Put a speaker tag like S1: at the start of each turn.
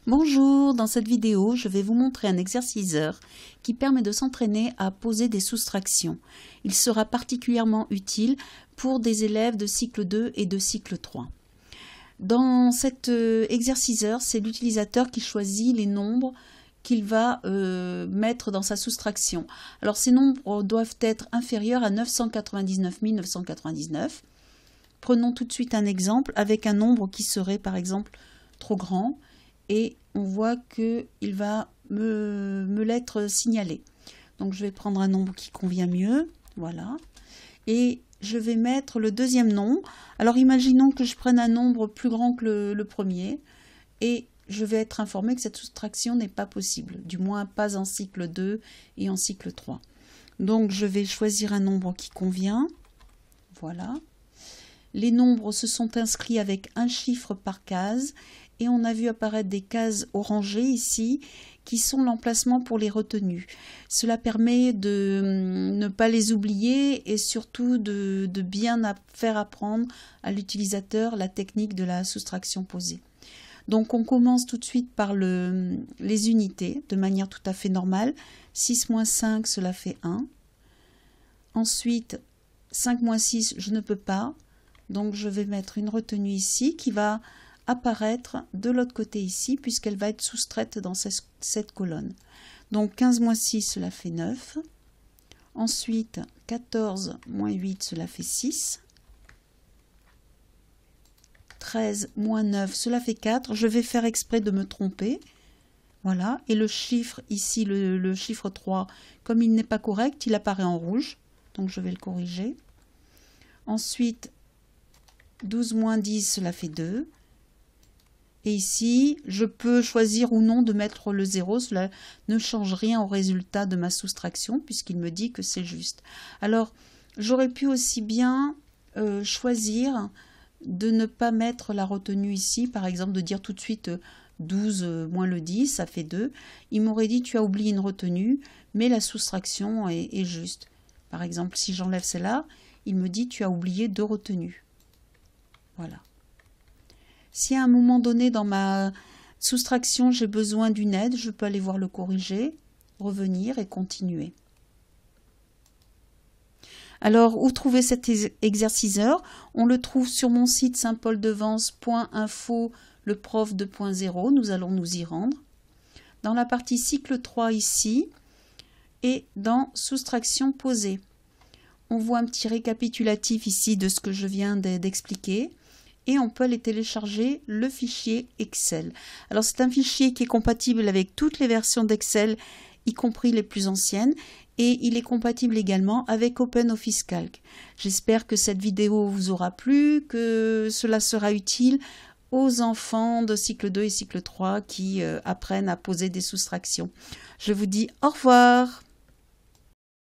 S1: Bonjour, dans cette vidéo, je vais vous montrer un exerciceur qui permet de s'entraîner à poser des soustractions. Il sera particulièrement utile pour des élèves de cycle 2 et de cycle 3. Dans cet exerciceur, c'est l'utilisateur qui choisit les nombres qu'il va mettre dans sa soustraction. Alors ces nombres doivent être inférieurs à 999 999. Prenons tout de suite un exemple avec un nombre qui serait par exemple trop grand. Et on voit qu'il va me l'être signalé. Donc je vais prendre un nombre qui convient mieux, voilà. Et je vais mettre le deuxième nombre. Alors imaginons que je prenne un nombre plus grand que le premier. Et je vais être informé que cette soustraction n'est pas possible. Du moins pas en cycle 2 et en cycle 3. Donc je vais choisir un nombre qui convient. Voilà. Les nombres se sont inscrits avec un chiffre par case. Et on a vu apparaître des cases orangées ici, qui sont l'emplacement pour les retenues. Cela permet de ne pas les oublier et surtout de bien faire apprendre à l'utilisateur la technique de la soustraction posée. Donc on commence tout de suite par les unités, de manière tout à fait normale. 6 moins 5, cela fait 1. Ensuite, 5 moins 6, je ne peux pas. Donc je vais mettre une retenue ici qui va apparaître de l'autre côté ici, puisqu'elle va être soustraite dans cette colonne. Donc 15 moins 6, cela fait 9. Ensuite, 14 moins 8, cela fait 6. 13 moins 9, cela fait 4. Je vais faire exprès de me tromper. Voilà. Et le chiffre ici, le chiffre 3, comme il n'est pas correct, il apparaît en rouge. Donc je vais le corriger. Ensuite, 12 moins 10, cela fait 2. Et ici, je peux choisir ou non de mettre le 0. Cela ne change rien au résultat de ma soustraction puisqu'il me dit que c'est juste. Alors, j'aurais pu aussi bien choisir de ne pas mettre la retenue ici. Par exemple, de dire tout de suite 12 moins le 10, ça fait 2. Il m'aurait dit tu as oublié une retenue, mais la soustraction est juste. Par exemple, si j'enlève celle-là, il me dit tu as oublié 2 retenues. Voilà. Si à un moment donné dans ma soustraction j'ai besoin d'une aide, je peux aller voir le corriger, revenir et continuer. Alors, où trouver cet exerciceur? On le trouve sur mon site saintpauldevence.info, le prof 2.0. Nous allons nous y rendre. Dans la partie cycle 3 ici et dans soustraction posée. On voit un petit récapitulatif ici de ce que je viens d'expliquer. Et on peut aller télécharger le fichier Excel. Alors c'est un fichier qui est compatible avec toutes les versions d'Excel, y compris les plus anciennes, et il est compatible également avec OpenOffice Calc. J'espère que cette vidéo vous aura plu, que cela sera utile aux enfants de cycle 2 et cycle 3 qui apprennent à poser des soustractions. Je vous dis au revoir.